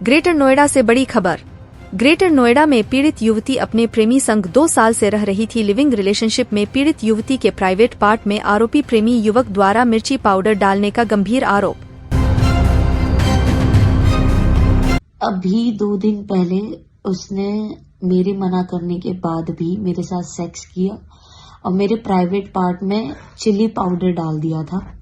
Greater Noida से बड़ी खबर। ग्रेटर नोएडा में पीड़ित युवती अपने प्रेमी संग 2 साल से रह रही थी। लिविंग रिलेशनशिप में पीड़ित युवती के प्राइवेट पार्ट में आरोपी प्रेमी युवक द्वारा मिर्ची पाउडर डालने का गंभीर आरोप। अभी 2 दिन पहले उसने मेरे मना करने के बाद भी मेरे साथ सेक्स किया और मेरे प्राइवेट पार्ट में चिली पाउडर डाल दिया था।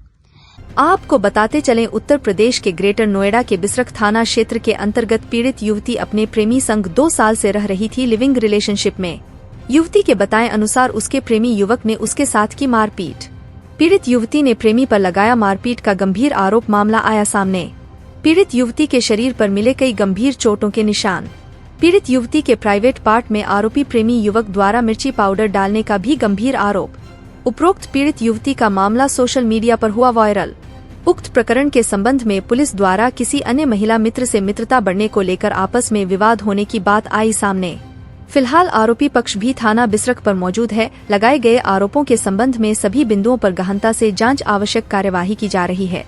आपको बताते चलें, उत्तर प्रदेश के ग्रेटर नोएडा के बिसरख थाना क्षेत्र के अंतर्गत पीड़ित युवती अपने प्रेमी संग 2 साल से रह रही थी। लिविंग रिलेशनशिप में युवती के बताए अनुसार उसके प्रेमी युवक ने उसके साथ की मारपीट। पीड़ित युवती ने प्रेमी पर लगाया मारपीट का गंभीर आरोप। मामला आया सामने। पीड़ित युवती के शरीर पर मिले कई गंभीर चोटों के निशान। पीड़ित युवती के प्राइवेट पार्ट में आरोपी प्रेमी युवक द्वारा मिर्ची पाउडर डालने का भी गंभीर आरोप। उपरोक्त पीड़ित युवती का मामला सोशल मीडिया पर हुआ वायरल। उक्त प्रकरण के संबंध में पुलिस द्वारा किसी अन्य महिला मित्र से मित्रता बढ़ने को लेकर आपस में विवाद होने की बात आई सामने। फिलहाल आरोपी पक्ष भी थाना बिसरख पर मौजूद है। लगाए गए आरोपों के संबंध में सभी बिंदुओं पर गहनता से जांच आवश्यक कार्यवाही की जा रही है।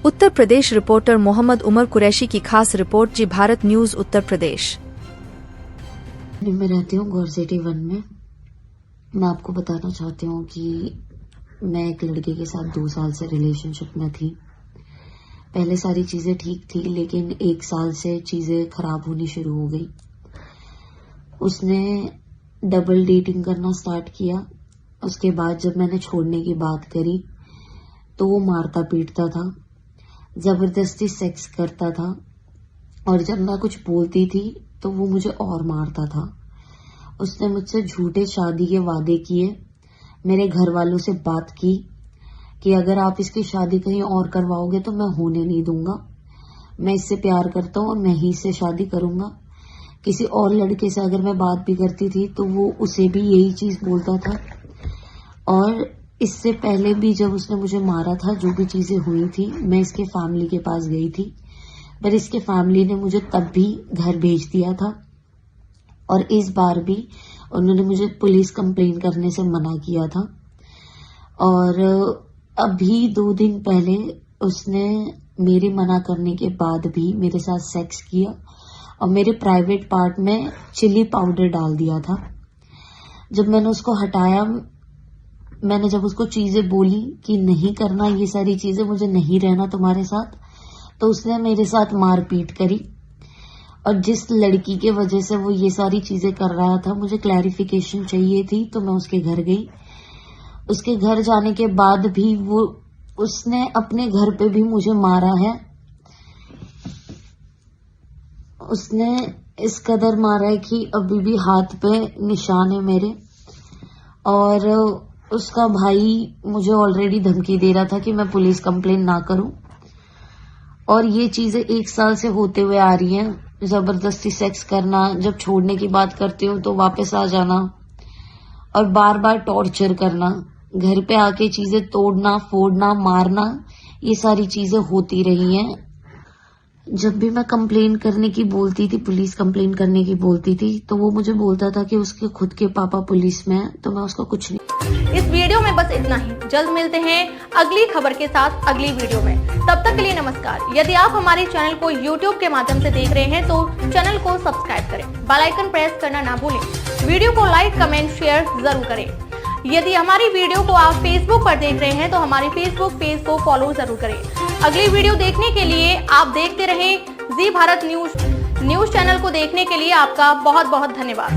उत्तर प्रदेश रिपोर्टर मोहम्मद उमर कुरैशी की खास रिपोर्ट, जी भारत न्यूज उत्तर प्रदेश। मैं रहती हूँ गौर सिटी 1 में। मैं आपको बताना चाहती हूँ कि मैं एक लड़के के साथ 2 साल से रिलेशनशिप में थी। पहले सारी चीजें ठीक थी, लेकिन 1 साल से चीजें खराब होनी शुरू हो गई। उसने डबल डेटिंग करना स्टार्ट किया। उसके बाद जब मैंने छोड़ने की बात करी तो वो मारता पीटता था, जबरदस्ती सेक्स करता था, और जब मैं कुछ बोलती थी तो वो मुझे और मारता था। उसने मुझसे झूठे शादी के वादे किए। मेरे घर वालों से बात की कि अगर आप इसकी शादी कहीं और करवाओगे तो मैं होने नहीं दूंगा। मैं इससे प्यार करता हूँ और मैं ही इससे शादी करूंगा। किसी और लड़के से अगर मैं बात भी करती थी तो वो उसे भी यही चीज बोलता था। और इससे पहले भी जब उसने मुझे मारा था, जो भी चीजें हुई थी, मैं इसके फैमिली के पास गई थी, पर इसके फैमिली ने मुझे तब भी घर भेज दिया था। और इस बार भी उन्होंने मुझे पुलिस कंप्लेन करने से मना किया था। और अभी 2 दिन पहले उसने मेरे मना करने के बाद भी मेरे साथ सेक्स किया और मेरे प्राइवेट पार्ट में चिली पाउडर डाल दिया था। जब मैंने उसको हटाया, मैंने जब उसको चीजें बोली कि नहीं करना ये सारी चीजें, मुझे नहीं रहना तुम्हारे साथ, तो उसने मेरे साथ मारपीट करी। और जिस लड़की के वजह से वो ये सारी चीजें कर रहा था, मुझे क्लैरिफिकेशन चाहिए थी, तो मैं उसके घर गई। उसके घर जाने के बाद भी उसने अपने घर पे भी मुझे मारा है। उसने इस कदर मारा है कि अभी भी हाथ पे निशान है मेरे। और उसका भाई मुझे ऑलरेडी धमकी दे रहा था कि मैं पुलिस कंप्लेन ना करूं। और ये चीजें 1 साल से होते हुए आ रही हैं। जबरदस्ती सेक्स करना, जब छोड़ने की बात करती हूँ तो वापस आ जाना, और बार बार टॉर्चर करना, घर पे आके चीजें तोड़ना, फोड़ना, मारना, ये सारी चीजें होती रही हैं। जब भी मैं कंप्लेन करने की बोलती थी, पुलिस कंप्लेन करने की बोलती थी, तो वो मुझे बोलता था कि उसके खुद के पापा पुलिस में हैं, तो मैं उसको कुछ नहीं। इस वीडियो में बस इतना ही। जल्द मिलते हैं अगली खबर के साथ अगली वीडियो में। तब तक के लिए नमस्कार। यदि आप हमारे चैनल को YouTube के माध्यम से देख रहे हैं तो चैनल को सब्सक्राइब करें, बेल आइकन प्रेस करना ना भूलें, वीडियो को लाइक, कमेंट, शेयर जरूर करें। यदि हमारी वीडियो को आप Facebook पर देख रहे हैं तो हमारे Facebook पेज को फॉलो जरूर करें। अगली वीडियो देखने के लिए आप देखते रहें जी भारत न्यूज चैनल को देखने के लिए आपका बहुत बहुत धन्यवाद।